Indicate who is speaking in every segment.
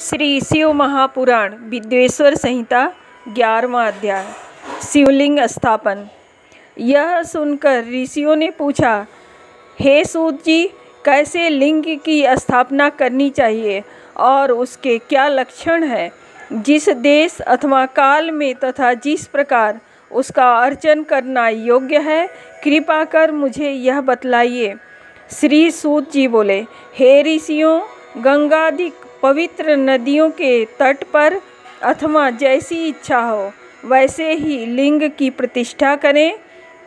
Speaker 1: श्री शिव महापुराण विद्वेश्वर संहिता 11वां अध्याय शिवलिंग स्थापन। यह सुनकर ऋषियों ने पूछा, हे सूत जी, कैसे लिंग की स्थापना करनी चाहिए और उसके क्या लक्षण है? जिस देश अथवा काल में तथा जिस प्रकार उसका अर्चन करना योग्य है, कृपा कर मुझे यह बतलाइए। श्री सूत जी बोले, हे ऋषियों, गंगादि पवित्र नदियों के तट पर अथवा जैसी इच्छा हो वैसे ही लिंग की प्रतिष्ठा करें,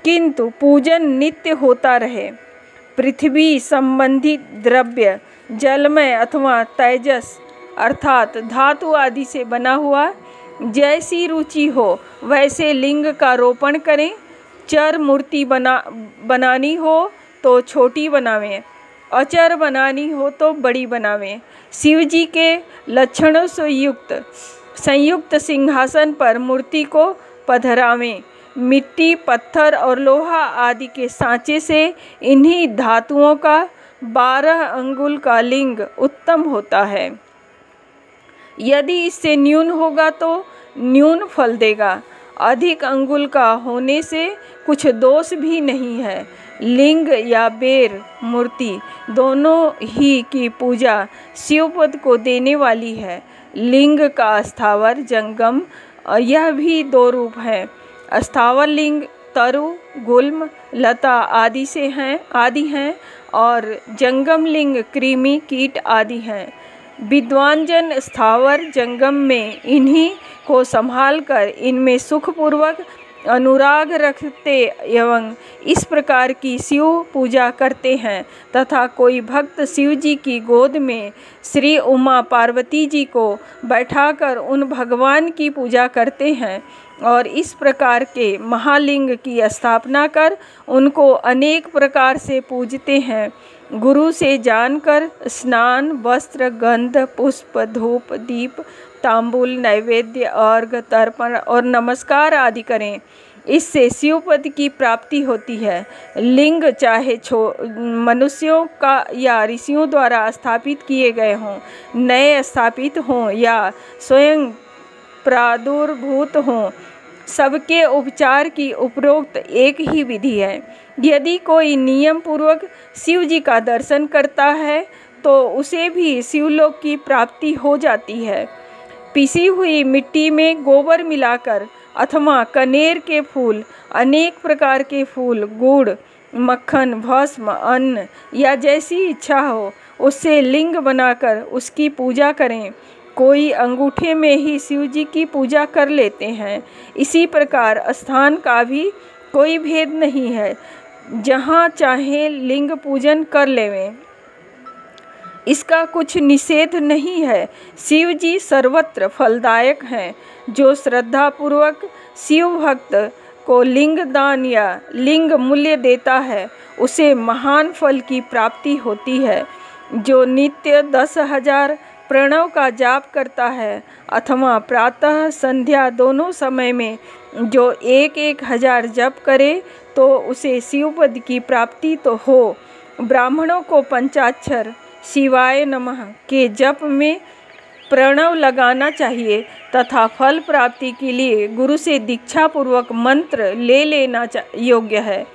Speaker 1: किंतु पूजन नित्य होता रहे। पृथ्वी संबंधित द्रव्य जलमय अथवा तेजस अर्थात धातु आदि से बना हुआ जैसी रुचि हो वैसे लिंग का रोपण करें। चर मूर्ति बनानी हो तो छोटी बनावें, अचर बनानी हो तो बड़ी बनावें। शिव जी के लक्षणों से युक्त संयुक्त सिंहासन पर मूर्ति को पधरावें। मिट्टी, पत्थर और लोहा आदि के सांचे से इन्हीं धातुओं का 12 अंगुल का लिंग उत्तम होता है। यदि इससे न्यून होगा तो न्यून फल देगा। अधिक अंगुल का होने से कुछ दोष भी नहीं है। लिंग या बेर मूर्ति दोनों ही की पूजा शिवपद को देने वाली है। लिंग का स्थावर जंगम, यह भी 2 रूप हैं। स्थावर लिंग तरु, गुल्म, लता आदि हैं और जंगम लिंग कृमि, कीट आदि हैं। विद्वान जन स्थावर जंगम में इन्हीं को संभाल कर इनमें सुखपूर्वक अनुराग रखते एवं इस प्रकार की शिव पूजा करते हैं तथा कोई भक्त शिव जी की गोद में श्री उमा पार्वती जी को बैठाकर उन भगवान की पूजा करते हैं और इस प्रकार के महालिंग की स्थापना कर उनको अनेक प्रकार से पूजते हैं। गुरु से जानकर स्नान, वस्त्र, गंध, पुष्प, धूप, दीप, तांबूल, नैवेद्य, अर्घ, तर्पण और नमस्कार आदि करें। इससे शिवपद की प्राप्ति होती है। लिंग चाहे मनुष्यों का या ऋषियों द्वारा स्थापित किए गए हों, नए स्थापित हों या स्वयं प्रादुर्भूत हों, सबके उपचार की उपरोक्त एक ही विधि है। यदि कोई नियम पूर्वक शिव जी का दर्शन करता है तो उसे भी शिवलोक की प्राप्ति हो जाती है। पिसी हुई मिट्टी में गोबर मिलाकर अथवा कनेर के फूल, अनेक प्रकार के फूल, गुड़, मक्खन, भस्म, अन्न या जैसी इच्छा हो उससे लिंग बनाकर उसकी पूजा करें। कोई अंगूठे में ही शिव जी की पूजा कर लेते हैं। इसी प्रकार स्थान का भी कोई भेद नहीं है, जहाँ चाहे लिंग पूजन कर लेवें, इसका कुछ निषेध नहीं है। शिव जी सर्वत्र फलदायक हैं। जो श्रद्धा पूर्वक शिव भक्त को लिंग दान या लिंग मूल्य देता है उसे महान फल की प्राप्ति होती है। जो नित्य 10,000 प्रणव का जाप करता है अथवा प्रातः संध्या दोनों समय में जो 1,000 जप करे तो उसे शिवपद की प्राप्ति तो हो। ब्राह्मणों को पंचाक्षर शिवाय नमः के जप में प्रणव लगाना चाहिए तथा फल प्राप्ति के लिए गुरु से दीक्षा पूर्वक मंत्र ले लेना योग्य है।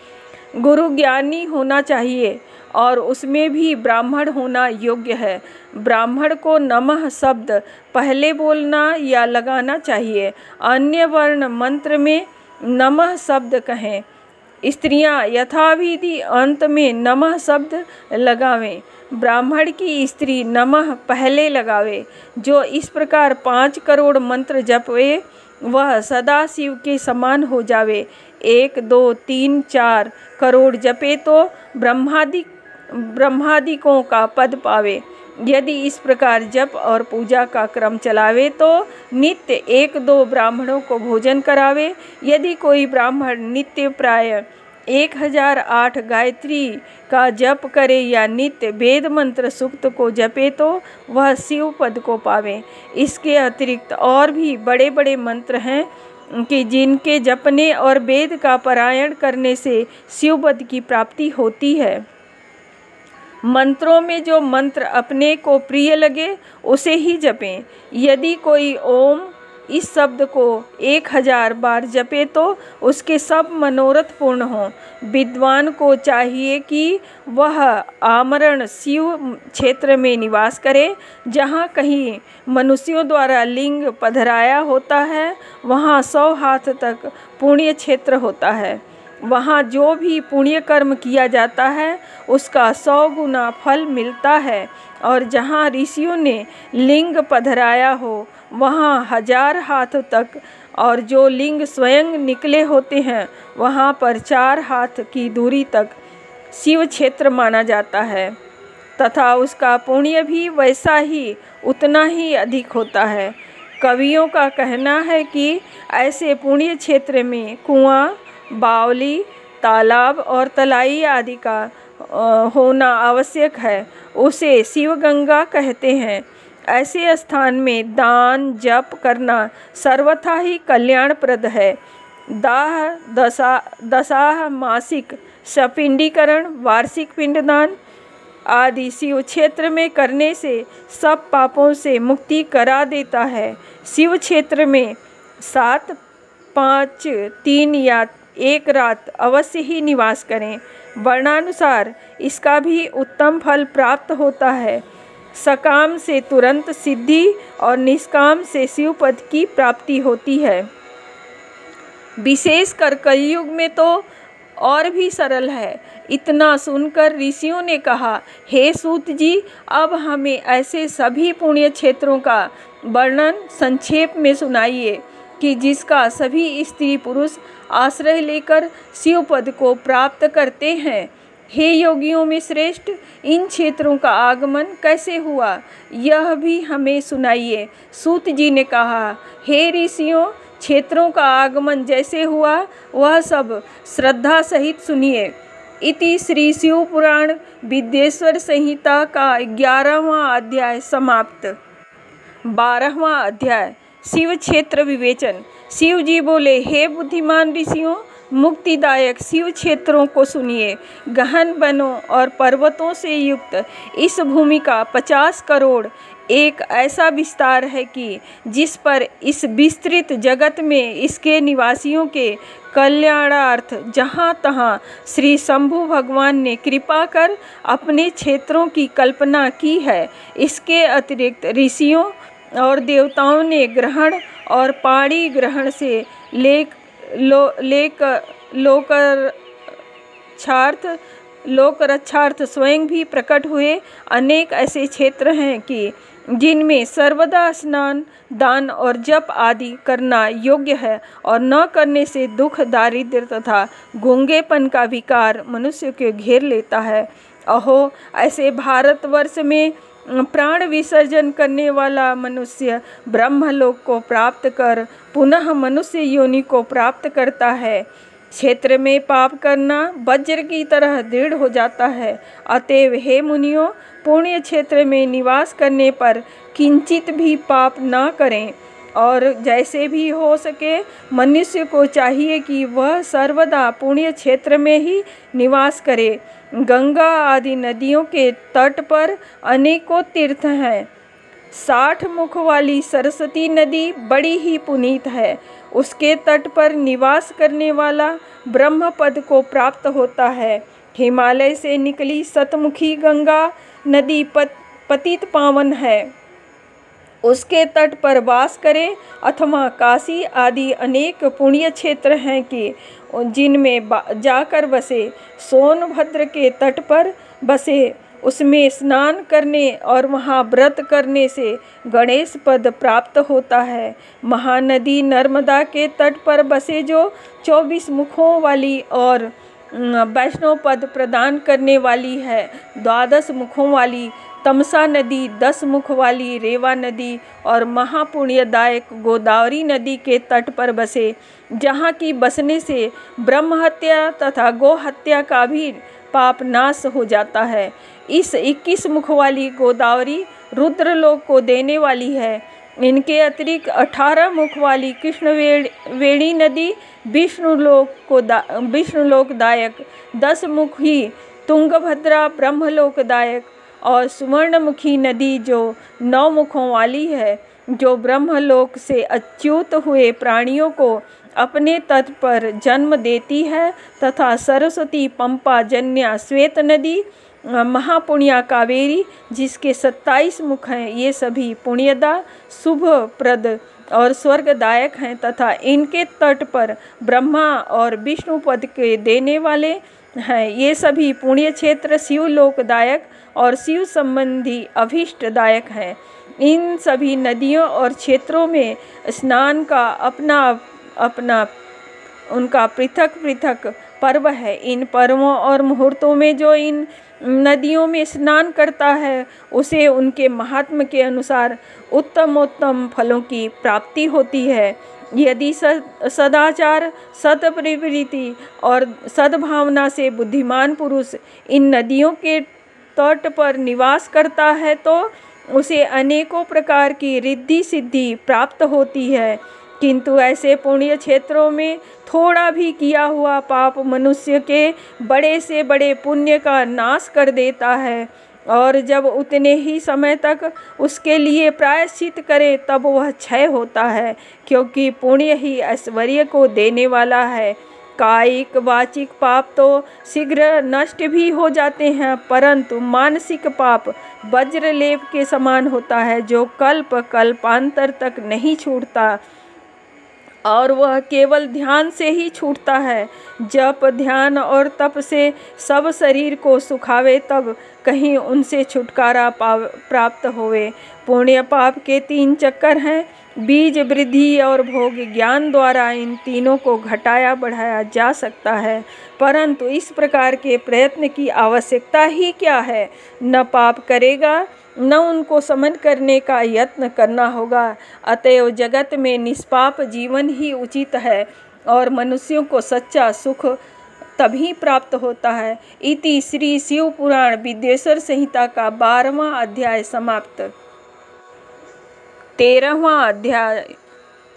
Speaker 1: गुरु ज्ञानी होना चाहिए और उसमें भी ब्राह्मण होना योग्य है। ब्राह्मण को नमः शब्द पहले बोलना या लगाना चाहिए। अन्य वर्ण मंत्र में नमः शब्द कहें। स्त्रियां यथाविधि अंत में नमः शब्द लगावें। ब्राह्मण की स्त्री नमः पहले लगावे। जो इस प्रकार 5 करोड़ मंत्र जपे वह सदा शिव के समान हो जावे। 1, 2, 3, 4 करोड़ जपे तो ब्रह्मादिकों का पद पावे। यदि इस प्रकार जप और पूजा का क्रम चलावे तो नित्य 1-2 ब्राह्मणों को भोजन करावे। यदि कोई ब्राह्मण नित्य प्राय 1008 गायत्री का जप करे या नित्य वेद मंत्र सूक्त को जपे तो वह शिव पद को पावे। इसके अतिरिक्त और भी बड़े बड़े मंत्र हैं कि जिनके जपने और वेद का पारायण करने से शिव पद की प्राप्ति होती है। मंत्रों में जो मंत्र अपने को प्रिय लगे उसे ही जपें। यदि कोई ओम इस शब्द को 1000 बार जपे तो उसके सब मनोरथ पूर्ण हों। विद्वान को चाहिए कि वह आमरण शिव क्षेत्र में निवास करे। जहाँ कहीं मनुष्यों द्वारा लिंग पधराया होता है वहाँ 100 हाथ तक पुण्य क्षेत्र होता है। वहाँ जो भी पुण्य कर्म किया जाता है उसका 100 गुना फल मिलता है। और जहाँ ऋषियों ने लिंग पधराया हो वहाँ 1000 हाथ तक, और जो लिंग स्वयं निकले होते हैं वहाँ पर 4 हाथ की दूरी तक शिव क्षेत्र माना जाता है तथा उसका पुण्य भी वैसा ही उतना ही अधिक होता है। कवियों का कहना है कि ऐसे पुण्य क्षेत्र में कुआं, बावली, तालाब और तलाई आदि का होना आवश्यक है। उसे शिवगंगा कहते हैं। ऐसे स्थान में दान जप करना सर्वथा ही कल्याणप्रद है। दाह, दशाह, मासिक सपिंडीकरण, वार्षिक पिंडदान आदि शिव क्षेत्र में करने से सब पापों से मुक्ति करा देता है। शिव क्षेत्र में 7, 5, 3 या 1 रात अवश्य ही निवास करें। वर्णानुसार इसका भी उत्तम फल प्राप्त होता है। सकाम से तुरंत सिद्धि और निष्काम से शिवपद की प्राप्ति होती है। विशेषकर कलयुग में तो और भी सरल है। इतना सुनकर ऋषियों ने कहा, हे सूत जी, अब हमें ऐसे सभी पुण्य क्षेत्रों का वर्णन संक्षेप में सुनाइए कि जिसका सभी स्त्री पुरुष आश्रय लेकर शिवपद को प्राप्त करते हैं। हे योगियों में श्रेष्ठ, इन क्षेत्रों का आगमन कैसे हुआ यह भी हमें सुनाइए। सूत जी ने कहा, हे ऋषियों, क्षेत्रों का आगमन जैसे हुआ वह सब श्रद्धा सहित सुनिए। इति श्री शिव पुराण विद्येश्वर संहिता का 11वां अध्याय समाप्त। 12वां अध्याय शिव क्षेत्र विवेचन। शिव जी बोले, हे बुद्धिमान ऋषियों, मुक्तिदायक शिव क्षेत्रों को सुनिए। गहन वनों और पर्वतों से युक्त इस भूमि का 50 करोड़ एक ऐसा विस्तार है कि जिस पर इस विस्तृत जगत में इसके निवासियों के कल्याणार्थ जहाँ तहाँ श्री शंभु भगवान ने कृपा कर अपने क्षेत्रों की कल्पना की है। इसके अतिरिक्त ऋषियों और देवताओं ने ग्रहण और पाणी ग्रहण से लोकरक्षार्थ स्वयं भी प्रकट हुए। अनेक ऐसे क्षेत्र हैं कि जिनमें सर्वदा स्नान, दान और जप आदि करना योग्य है और न करने से दुख, दारिद्र्य तथा गूंगेपन का विकार मनुष्य को घेर लेता है। अहो, ऐसे भारतवर्ष में प्राण विसर्जन करने वाला मनुष्य ब्रह्मलोक को प्राप्त कर पुनः मनुष्य योनि को प्राप्त करता है। क्षेत्र में पाप करना वज्र की तरह दृढ़ हो जाता है। अतएव हे मुनियों, पुण्य क्षेत्र में निवास करने पर किंचित भी पाप न करें और जैसे भी हो सके मनुष्य को चाहिए कि वह सर्वदा पुण्य क्षेत्र में ही निवास करे। गंगा आदि नदियों के तट पर अनेकों तीर्थ हैं। 60 मुख वाली सरस्वती नदी बड़ी ही पुनीत है। उसके तट पर निवास करने वाला ब्रह्म पद को प्राप्त होता है। हिमालय से निकली सतमुखी गंगा नदी पतित पावन है। उसके तट पर वास करे अथवा काशी आदि अनेक पुण्य क्षेत्र हैं कि जिनमें जाकर बसे। सोनभद्र के तट पर बसे, उसमें स्नान करने और वहाँ व्रत करने से गणेश पद प्राप्त होता है। महानदी नर्मदा के तट पर बसे जो 24 मुखों वाली और वैष्णव पद प्रदान करने वाली है। 12 मुखों वाली तमसा नदी, 10 मुख वाली रेवा नदी और महापुण्यदायक गोदावरी नदी के तट पर बसे, जहाँ की बसने से ब्रह्म हत्या तथा गो हत्या का भी पाप नाश हो जाता है। इस 21 मुख वाली गोदावरी रुद्रलोक को देने वाली है। इनके अतिरिक्त 18 मुख वाली कृष्णवेणी नदी विष्णुलोकदायक, 10 मुख ही तुंगभद्रा ब्रह्मलोकदायक और सुवर्णमुखी नदी जो 9 मुखों वाली है, जो ब्रह्मलोक से अच्युत हुए प्राणियों को अपने तट पर जन्म देती है, तथा सरस्वती, पंपा, जन्या, श्वेत नदी, महापुण्या कावेरी जिसके 27 मुख हैं, ये सभी पुण्यदा, शुभप्रद और स्वर्गदायक हैं, तथा इनके तट पर ब्रह्मा और विष्णु पद के देने वाले हैं। ये सभी पुण्य क्षेत्र शिवलोकदायक और शिव संबंधी अभीष्टदायक हैं। इन सभी नदियों और क्षेत्रों में स्नान का अपना अपना उनका पृथक पृथक पर्व है। इन पर्वों और मुहूर्तों में जो इन नदियों में स्नान करता है, उसे उनके महात्म्य के अनुसार उत्तमोत्तम फलों की प्राप्ति होती है। यदि सदाचार, सत्प्रवृत्ति और सद्भावना से बुद्धिमान पुरुष इन नदियों के तट पर निवास करता है, तो उसे अनेकों प्रकार की रिद्धि सिद्धि प्राप्त होती है। किंतु ऐसे पुण्य क्षेत्रों में थोड़ा भी किया हुआ पाप मनुष्य के बड़े से बड़े पुण्य का नाश कर देता है, और जब उतने ही समय तक उसके लिए प्रायश्चित करे तब वह क्षय होता है, क्योंकि पुण्य ही ऐश्वर्य को देने वाला है। कायिक वाचिक पाप तो शीघ्र नष्ट भी हो जाते हैं, परंतु मानसिक पाप वज्रलेप के समान होता है, जो कल्प कल्पांतर तक नहीं छूटता, और वह केवल ध्यान से ही छूटता है। जप, ध्यान और तप से सब शरीर को सुखावे, तब कहीं उनसे छुटकारा प्राप्त होवे। पुण्य पाप के 3 चक्कर हैं। बीज, वृद्धि और भोग। ज्ञान द्वारा इन तीनों को घटाया बढ़ाया जा सकता है, परंतु इस प्रकार के प्रयत्न की आवश्यकता ही क्या है। न पाप करेगा, न उनको समन करने का यत्न करना होगा। अतएव जगत में निष्पाप जीवन ही उचित है, और मनुष्यों को सच्चा सुख तभी प्राप्त होता है। इति श्री शिव पुराण विद्वेश्वर संहिता का 12वां अध्याय समाप्त। 13वां अध्याय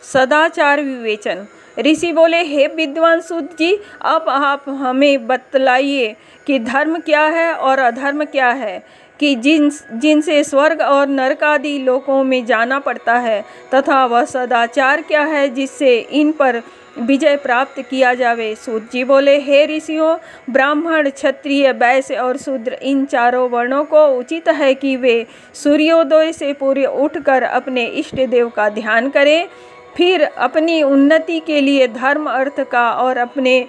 Speaker 1: सदाचार विवेचन। ऋषि बोले, हे विद्वान सूत जी, अब आप हमें बतलाइए कि धर्म क्या है और अधर्म क्या है, कि जिनसे स्वर्ग और नरक आदि लोकों में जाना पड़ता है, तथा वह सदाचार क्या है जिससे इन पर विजय प्राप्त किया जावे। सूत जी बोले, हे ऋषियों, ब्राह्मण, क्षत्रिय, वैश्य और शूद्र, इन चारों वर्णों को उचित है कि वे सूर्योदय से पूर्व उठकर अपने इष्ट देव का ध्यान करें, फिर अपनी उन्नति के लिए धर्म, अर्थ का और अपने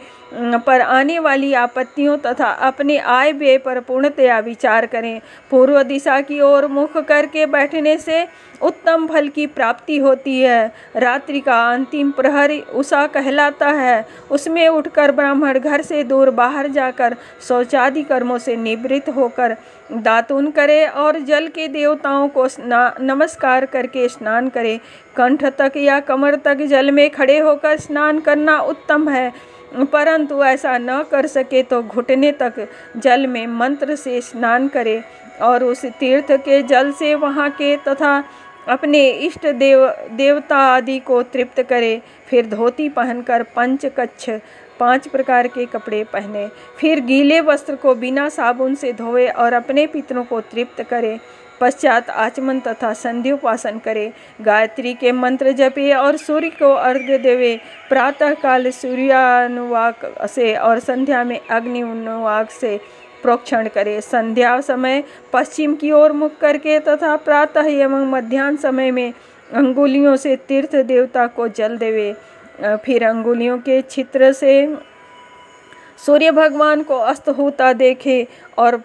Speaker 1: पर आने वाली आपत्तियों तथा अपने आय व्यय पर पूर्णतया विचार करें। पूर्व दिशा की ओर मुख करके बैठने से उत्तम फल की प्राप्ति होती है। रात्रि का अंतिम प्रहर उषा कहलाता है। उसमें उठकर ब्राह्मण घर से दूर बाहर जाकर शौचादि कर्मों से निवृत्त होकर दातून करे और जल के देवताओं को नमस्कार करके स्नान करे। कंठ तक या कमर तक जल में खड़े होकर स्नान करना उत्तम है, परंतु ऐसा न कर सके तो घुटने तक जल में मंत्र से स्नान करे और उस तीर्थ के जल से वहाँ के तथा अपने इष्ट देवता आदि को तृप्त करे। फिर धोती पहनकर पंचकच्छ 5 प्रकार के कपड़े पहने, फिर गीले वस्त्र को बिना साबुन से धोए और अपने पितरों को तृप्त करे। पश्चात आचमन तथा संध्योपासन करे, गायत्री के मंत्र जपे और सूर्य को अर्घ्य देवे। प्रातः काल सूर्यानुवाक से और संध्या में अग्नि अनुवाक से प्रोक्षण करे। संध्या समय पश्चिम की ओर मुख करके तथा प्रातः एवं मध्याह्न समय में अंगुलियों से तीर्थ देवता को जल देवे। फिर अंगुलियों के छिद्र से सूर्य भगवान को अस्त होता देखे और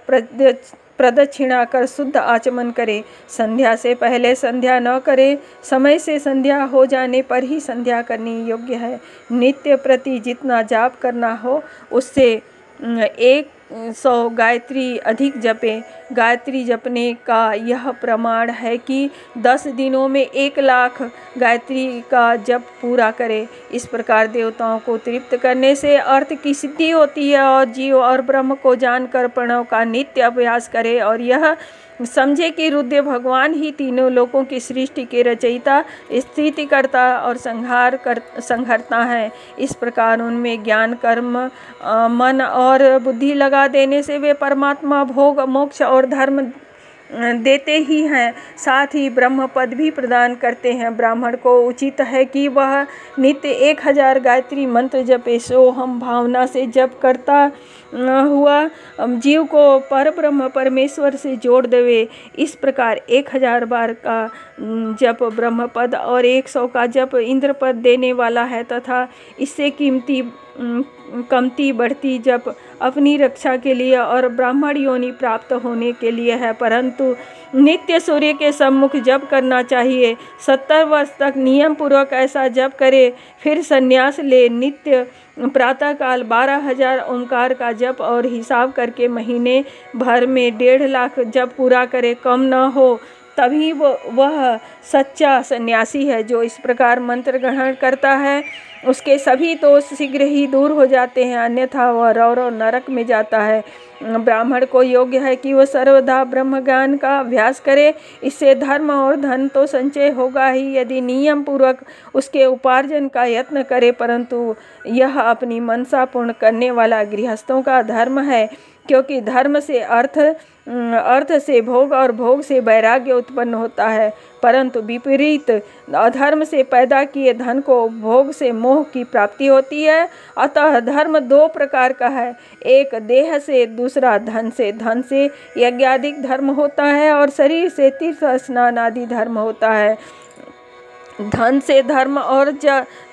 Speaker 1: प्रदक्षिणा कर शुद्ध आचमन करे। संध्या से पहले संध्या न करे, समय से संध्या हो जाने पर ही संध्या करनी योग्य है। नित्य प्रति जितना जाप करना हो उससे 100 गायत्री अधिक जपे। गायत्री जपने का यह प्रमाण है कि 10 दिनों में 1 लाख गायत्री का जप पूरा करे। इस प्रकार देवताओं को तृप्त करने से अर्थ की सिद्धि होती है और जीव और ब्रह्म को जानकर प्रणव का नित्य अभ्यास करे और यह समझे कि रुद्र भगवान ही तीनों लोकों की सृष्टि के रचयिता, स्थितिकर्ता और संहारता है। इस प्रकार उनमें ज्ञान, कर्म, मन और बुद्धि लगा देने से वे परमात्मा, भोग, मोक्ष और धर्म देते ही हैं, साथ ही ब्रह्म पद भी प्रदान करते हैं। ब्राह्मण को उचित है कि वह नित्य 1000 गायत्री मंत्र जपे, सोहम भावना से जप करता हुआ जीव को पर ब्रह्म परमेश्वर से जोड़ देवे। इस प्रकार 1000 बार का जप ब्रह्म पद और 100 का जप इंद्र पद देने वाला है, तथा इससे कमती बढ़ती जप अपनी रक्षा के लिए और ब्राह्मण योनि प्राप्त होने के लिए है। परंतु नित्य सूर्य के सम्मुख जप करना चाहिए। 70 वर्ष तक नियम पूर्वक ऐसा जप करे, फिर संन्यास ले। नित्य प्रातःकाल 12,000 ओंकार का जप और हिसाब करके महीने भर में 1.5 लाख जप पूरा करे, कम न हो, तभी वह सच्चा सन्यासी है। जो इस प्रकार मंत्र ग्रहण करता है उसके सभी दोष शीघ्र ही दूर हो जाते हैं, अन्यथा वह रौरव नरक में जाता है। ब्राह्मण को योग्य है कि वह सर्वदा ब्रह्म ज्ञान का अभ्यास करे, इससे धर्म और धन तो संचय होगा ही, यदि नियम पूर्वक उसके उपार्जन का यत्न करे। परंतु यह अपनी मनसा पूर्ण करने वाला गृहस्थों का धर्म है, क्योंकि धर्म से अर्थ से भोग और भोग से वैराग्य उत्पन्न होता है, परंतु विपरीत अधर्म से पैदा किए धन को भोग से मोह की प्राप्ति होती है। अतः धर्म 2 प्रकार का है, एक देह से, दूसरा धन से। धन से यज्ञादिक धर्म होता है और शरीर से तीर्थ स्नान आदि धर्म होता है। धन से धर्म और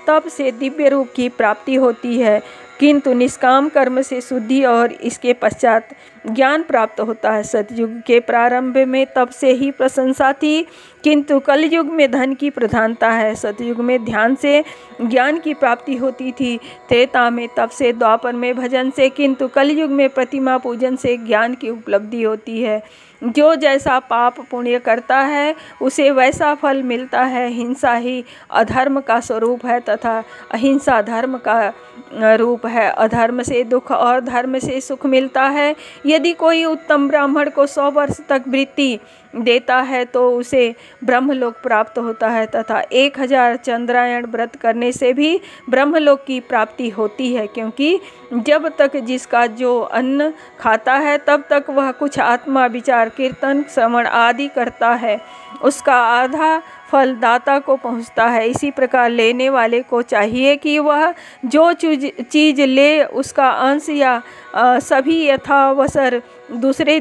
Speaker 1: तप से दिव्य रूप की प्राप्ति होती है, किंतु निष्काम कर्म से शुद्धि और इसके पश्चात ज्ञान प्राप्त होता है। सतयुग के प्रारंभ में तप से ही प्रशंसा थी, किंतु कलयुग में धन की प्रधानता है। सतयुग में ध्यान से ज्ञान की प्राप्ति होती थी, त्रेता में तप से, द्वापर में भजन से, किंतु कलयुग में प्रतिमा पूजन से ज्ञान की उपलब्धि होती है। जो जैसा पाप पुण्य करता है उसे वैसा फल मिलता है। हिंसा ही अधर्म का स्वरूप है तथा अहिंसा धर्म का रूप है। अधर्म से दुख और धर्म से सुख मिलता है। यदि कोई उत्तम ब्राह्मण को 100 वर्ष तक वृत्ति देता है तो उसे ब्रह्मलोक प्राप्त होता है, तथा 1000 चंद्रायण व्रत करने से भी ब्रह्मलोक की प्राप्ति होती है, क्योंकि जब तक जिसका जो अन्न खाता है तब तक वह कुछ आत्मा विचार, कीर्तन, श्रवण आदि करता है, उसका आधा फल दाता को पहुंचता है। इसी प्रकार लेने वाले को चाहिए कि वह जो चीज़ ले उसका अंश या सभी यथावसर दूसरे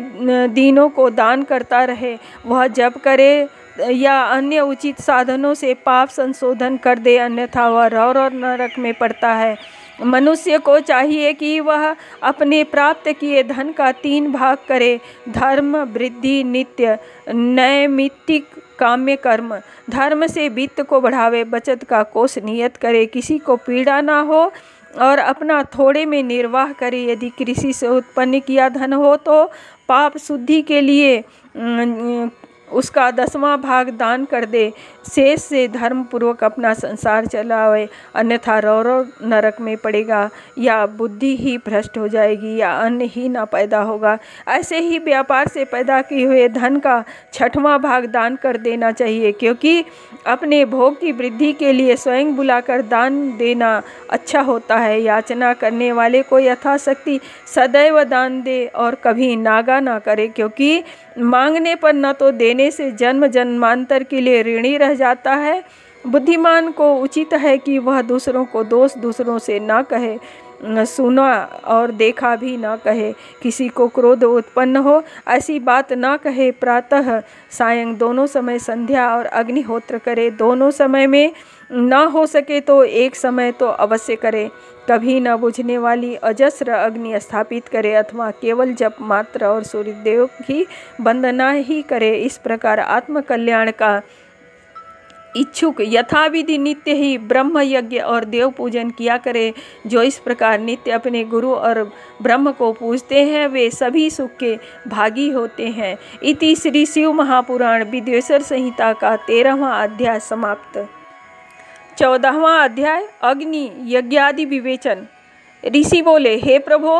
Speaker 1: दीनों को दान करता रहे। वह जप करे या अन्य उचित साधनों से पाप संशोधन कर दे, अन्यथा वह रौरव नरक में पड़ता है। मनुष्य को चाहिए कि वह अपने प्राप्त किए धन का 3 भाग करे, धर्म, वृद्धि, नित्य, नैमित्तिक, काम्य कर्म। धर्म से वित्त को बढ़ावे, बचत का कोष नियत करे, किसी को पीड़ा ना हो और अपना थोड़े में निर्वाह करे। यदि कृषि से उत्पन्न किया धन हो तो पाप शुद्धि के लिए उसका 10वां भाग दान कर दे, शेष से धर्म पूर्वक अपना संसार चलावे, अन्यथा रौरव नरक में पड़ेगा, या बुद्धि ही भ्रष्ट हो जाएगी या अन्न ही ना पैदा होगा। ऐसे ही व्यापार से पैदा किए हुए धन का 6वां भाग दान कर देना चाहिए, क्योंकि अपने भोग की वृद्धि के लिए स्वयं बुलाकर दान देना अच्छा होता है। याचना करने वाले को यथाशक्ति सदैव दान दे और कभी नागा ना करे, क्योंकि मांगने पर न तो देने से जन्म जन्मांतर के लिए ऋणी रह जाता है। बुद्धिमान को उचित है कि वह दूसरों को दोष दूसरों से ना कहे, सुना और देखा भी ना कहे। किसी को क्रोध उत्पन्न हो ऐसी बात ना कहे। प्रातः सायं दोनों समय संध्या और अग्निहोत्र करे। दोनों समय में ना हो सके तो एक समय तो अवश्य करे। कभी न बुझने वाली अजस्र अग्नि स्थापित करे, अथवा केवल जप मात्र और सूर्यदेव की वंदना ही करे। इस प्रकार आत्मकल्याण का इच्छुक यथाविधि नित्य ही ब्रह्म यज्ञ और देव पूजन किया करे। जो इस प्रकार नित्य अपने गुरु और ब्रह्म को पूजते हैं वे सभी सुख के भागी होते हैं। इति श्री शिव महापुराण विद्वेश्वर संहिता का 13वां अध्याय समाप्त। 14वां अध्याय अग्नि यज्ञादि विवेचन। ऋषि बोले, हे प्रभो,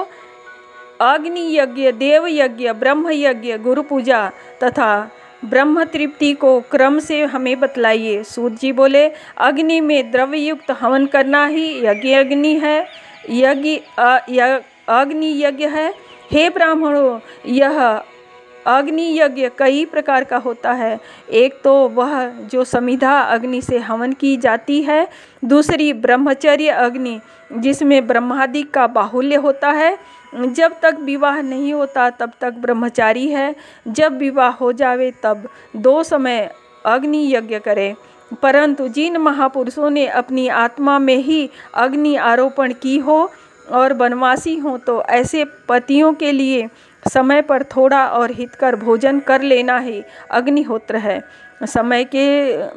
Speaker 1: अग्नि यज्ञ, देव यज्ञ, ब्रह्म यज्ञ, गुरु पूजा तथा ब्रह्म तृप्ति को क्रम से हमें बतलाइए। सूत जी बोले, अग्नि में द्रव्य युक्त हवन करना ही यज्ञ अग्नि है, अग्नि यज्ञ है। हे ब्राह्मणों, यह अग्नि यज्ञ कई प्रकार का होता है। एक तो वह जो समिधा अग्नि से हवन की जाती है, दूसरी ब्रह्मचर्य अग्नि जिसमें ब्रह्मादि का बाहुल्य होता है। जब तक विवाह नहीं होता तब तक ब्रह्मचारी है, जब विवाह हो जावे तब 2 समय अग्नि यज्ञ करे। परंतु जिन महापुरुषों ने अपनी आत्मा में ही अग्नि आरोपण की हो और वनवासी हो, तो ऐसे पतियों के लिए समय पर थोड़ा और हितकर भोजन कर लेना ही अग्निहोत्र है। समय के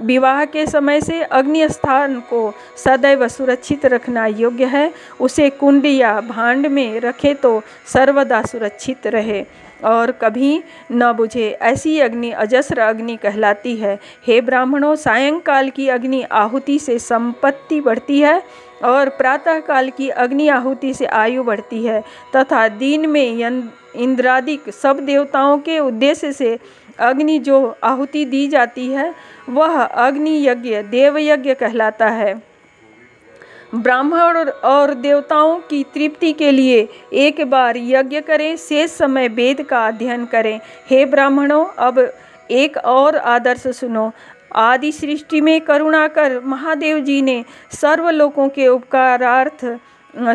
Speaker 1: विवाह के समय से अग्नि स्थान को सदैव सुरक्षित रखना योग्य है। उसे कुंड या भांड में रखे तो सर्वदा सुरक्षित रहे और कभी न बुझे। ऐसी अग्नि अजस्र अग्नि कहलाती है। हे ब्राह्मणों, सायंकाल की अग्नि आहुति से संपत्ति बढ़ती है और प्रातः काल की अग्नि आहुति से आयु बढ़ती है, तथा दिन में इंद्रादिक सब देवताओं के उद्देश्य से अग्नि जो आहुति दी जाती है वह अग्नि यज्ञ देवयज्ञ कहलाता है। ब्राह्मण और देवताओं की तृप्ति के लिए एक बार यज्ञ करें, शेष समय वेद का अध्ययन करें। हे ब्राह्मणों, अब एक और आदर्श सुनो। आदि सृष्टि में करुणा कर महादेव जी ने सर्व लोकों के उपकारार्थ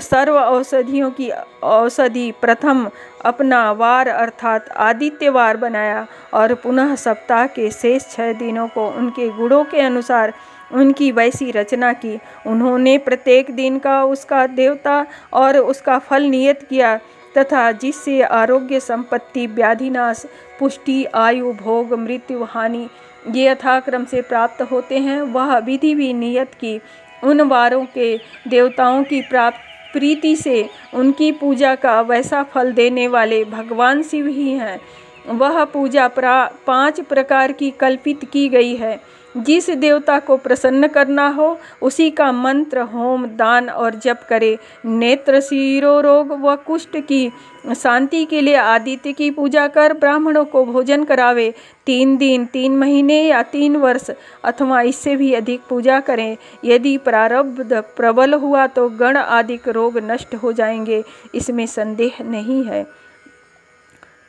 Speaker 1: सर्व औषधियों की औषधि प्रथम अपना वार अर्थात आदित्यवार बनाया और पुनः सप्ताह के शेष 6 दिनों को उनके गुणों के अनुसार उनकी वैसी रचना की। उन्होंने प्रत्येक दिन का उसका देवता और उसका फल नियत किया तथा जिससे आरोग्य, संपत्ति, व्याधिनाश, पुष्टि, आयु, भोग, मृत्यु, हानि ये यथाक्रम से प्राप्त होते हैं, वह विधि भी नियत की। उन वारों के देवताओं की प्रीति से उनकी पूजा का वैसा फल देने वाले भगवान शिव ही हैं। वह पूजा 5 प्रकार की कल्पित की गई है। जिस देवता को प्रसन्न करना हो उसी का मंत्र, होम, दान और जप करे। नेत्र, शिरोरोग व कुष्ठ की शांति के लिए आदित्य की पूजा कर ब्राह्मणों को भोजन करावे। 3 दिन, 3 महीने या 3 वर्ष अथवा इससे भी अधिक पूजा करें। यदि प्रारब्ध प्रबल हुआ तो गण आदि रोग नष्ट हो जाएंगे, इसमें संदेह नहीं है।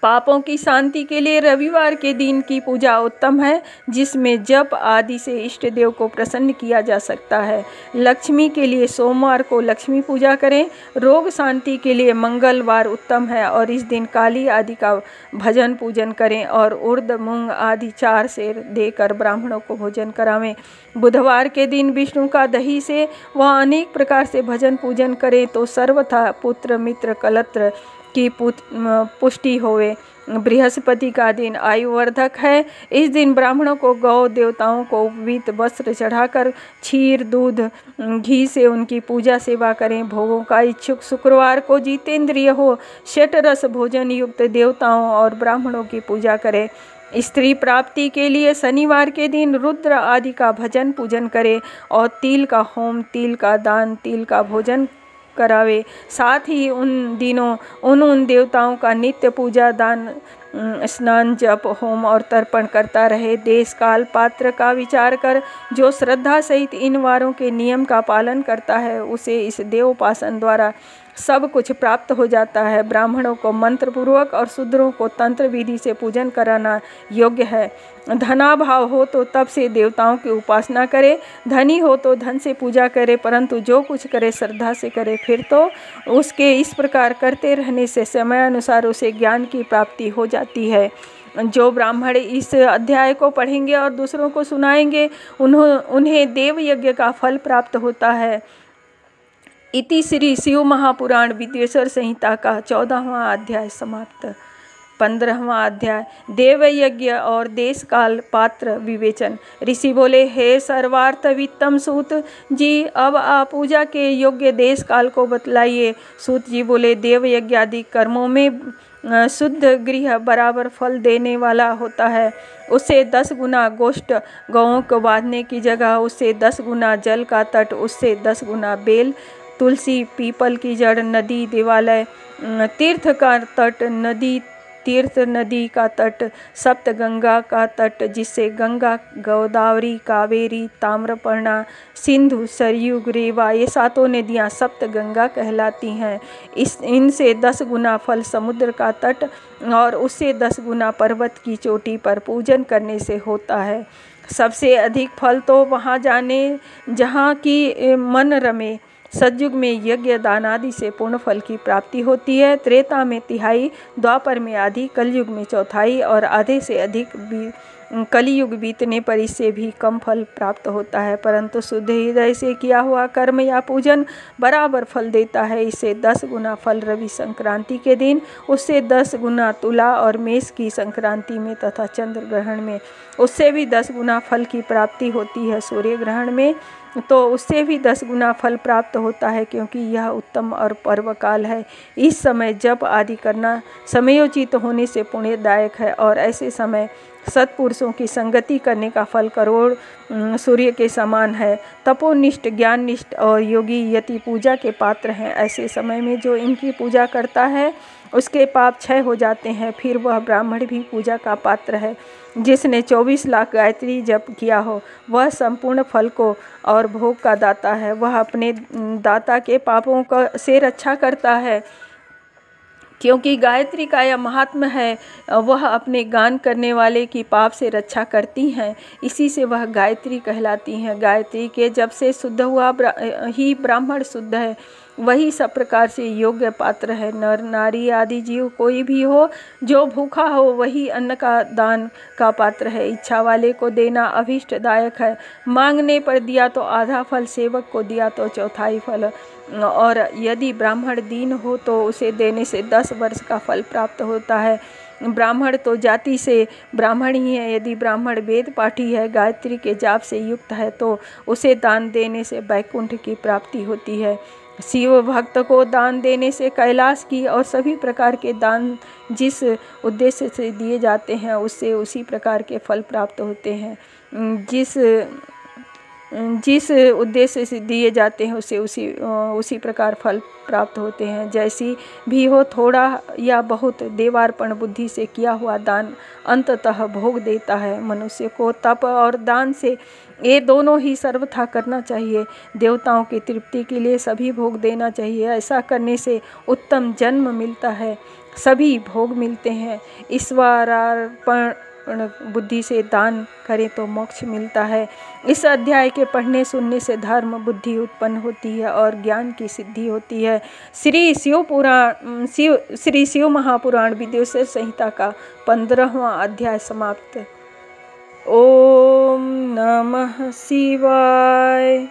Speaker 1: पापों की शांति के लिए रविवार के दिन की पूजा उत्तम है, जिसमें जप आदि से इष्ट देव को प्रसन्न किया जा सकता है। लक्ष्मी के लिए सोमवार को लक्ष्मी पूजा करें। रोग शांति के लिए मंगलवार उत्तम है और इस दिन काली आदि का भजन पूजन करें और उर्द, मूंग आदि 4 सेर देकर ब्राह्मणों को भोजन करावें। बुधवार के दिन विष्णु का दही से वह अनेक प्रकार से भजन पूजन करें तो सर्वथा पुत्र, मित्र, कलत्र की पुष्टि होवे। बृहस्पति का दिन आयुवर्धक है। इस दिन ब्राह्मणों को गौ देवताओं को उपवीत वस्त्र चढ़ाकर क्षीर, दूध, घी से उनकी पूजा सेवा करें। भोगों का इच्छुक शुक्रवार को जितेंद्रिय हो षट रस भोजन युक्त देवताओं और ब्राह्मणों की पूजा करें। स्त्री प्राप्ति के लिए शनिवार के दिन रुद्र आदि का भजन पूजन करें और तिल का होम, तिल का दान, तिल का भोजन करावे। साथ ही उन दिनों उन देवताओं का नित्य पूजा, दान, स्नान, जप, होम और तर्पण करता रहे। देश, काल, पात्र का विचार कर जो श्रद्धा सहित इन वारों के नियम का पालन करता है उसे इस देवोपासन द्वारा सब कुछ प्राप्त हो जाता है। ब्राह्मणों को मंत्र पूर्वक और शूद्रों को तंत्र विधि से पूजन कराना योग्य है। धनाभाव हो तो तब से देवताओं की उपासना करे, धनी हो तो धन से पूजा करे, परंतु जो कुछ करे श्रद्धा से करे। फिर तो उसके इस प्रकार करते रहने से समयानुसार उसे ज्ञान की प्राप्ति हो जाती है। जो ब्राह्मण इस अध्याय को पढ़ेंगे और दूसरों को सुनाएंगे उन्हें देव यज्ञ का फल प्राप्त होता है। इति श्री शिव महापुराण विद्वेश्वर संहिता का 14वां अध्याय समाप्त। 15वां अध्याय देव यज्ञ और देश काल पात्र विवेचन। ऋषि बोले, हे सर्वार्थ वित्तम सूत जी, अब आप पूजा के योग्य देश काल को बतलाइए। सूत जी बोले, देव यज्ञ आदि कर्मों में शुद्ध गृह बराबर फल देने वाला होता है। उससे 10 गुना गोष्ठ गौओं को बांधने की जगह, उससे 10 गुना जल का तट, उससे 10 गुना बेल, तुलसी, पीपल की जड़, नदी, देवालय, तीर्थ का तट, नदी, तीर्थ नदी का तट, सप्त गंगा का तट, जिससे गंगा, गोदावरी, कावेरी, ताम्रपर्णा, सिंधु, सरयू, रेवा, ये सातों नदियाँ सप्त गंगा कहलाती हैं। इनसे 10 गुना फल समुद्र का तट और उससे 10 गुना पर्वत की चोटी पर पूजन करने से होता है। सबसे अधिक फल तो वहाँ जाने जहाँ की मन रमे। सतयुग में यज्ञ दान आदि से पूर्ण फल की प्राप्ति होती है। त्रेता में तिहाई, द्वापर में आधी, कलयुग में चौथाई और आधे से अधिक कलियुग बीतने पर इससे भी कम फल प्राप्त होता है। परंतु शुद्ध हृदय से किया हुआ कर्म या पूजन बराबर फल देता है। इससे 10 गुना फल रवि संक्रांति के दिन, उससे 10 गुना तुला और मेष की संक्रांति में तथा चंद्र ग्रहण में उससे भी 10 गुना फल की प्राप्ति होती है। सूर्य ग्रहण में तो उससे भी 10 गुना फल प्राप्त होता है, क्योंकि यह उत्तम और पर्व काल है। इस समय जप आदि करना समयोचित होने से पुण्यदायक है और ऐसे समय सत्पुरुषों की संगति करने का फल करोड़ सूर्य के समान है। तपोनिष्ठ, ज्ञाननिष्ठ और योगी यति पूजा के पात्र हैं। ऐसे समय में जो इनकी पूजा करता है उसके पाप क्षय हो जाते हैं। फिर वह ब्राह्मण भी पूजा का पात्र है। जिसने 24 लाख गायत्री जप किया हो वह संपूर्ण फल को और भोग का दाता है। वह अपने दाता के पापों से रक्षा करता है, क्योंकि गायत्री का यह महात्म्य है। वह अपने गान करने वाले की पाप से रक्षा करती हैं, इसी से वह गायत्री कहलाती हैं। गायत्री के जब से शुद्ध हुआ ही ब्राह्मण शुद्ध है, वही सब प्रकार से योग्य पात्र है। नर नारी आदि जीव कोई भी हो, जो भूखा हो वही अन्न का दान का पात्र है। इच्छा वाले को देना अभीष्टदायक है। मांगने पर दिया तो आधा फल, सेवक को दिया तो चौथाई फल, और यदि ब्राह्मण दीन हो तो उसे देने से 10 वर्ष का फल प्राप्त होता है। ब्राह्मण तो जाति से ब्राह्मण ही है। यदि ब्राह्मण वेद पाठी है, गायत्री के जाप से युक्त है, तो उसे दान देने से वैकुंठ की प्राप्ति होती है। शिव भक्त को दान देने से कैलाश की और सभी प्रकार के दान जिस उद्देश्य से दिए जाते हैं उससे उसी प्रकार के फल प्राप्त होते हैं। जिस उद्देश्य से दिए जाते हैं उससे उसी प्रकार फल प्राप्त होते हैं। जैसी भी हो, थोड़ा या बहुत देवार्पण बुद्धि से किया हुआ दान अंततः भोग देता है। मनुष्य को तप और दान से ये दोनों ही सर्वथा करना चाहिए। देवताओं की तृप्ति के लिए सभी भोग देना चाहिए। ऐसा करने से उत्तम जन्म मिलता है, सभी भोग मिलते हैं। ईश्वरार्पण बुद्धि से दान करें तो मोक्ष मिलता है। इस अध्याय के पढ़ने सुनने से धर्म बुद्धि उत्पन्न होती है और ज्ञान की सिद्धि होती है। श्री शिव महापुराण विद्वेश्वर संहिता का 15वां अध्याय समाप्त। ओम नमः शिवाय।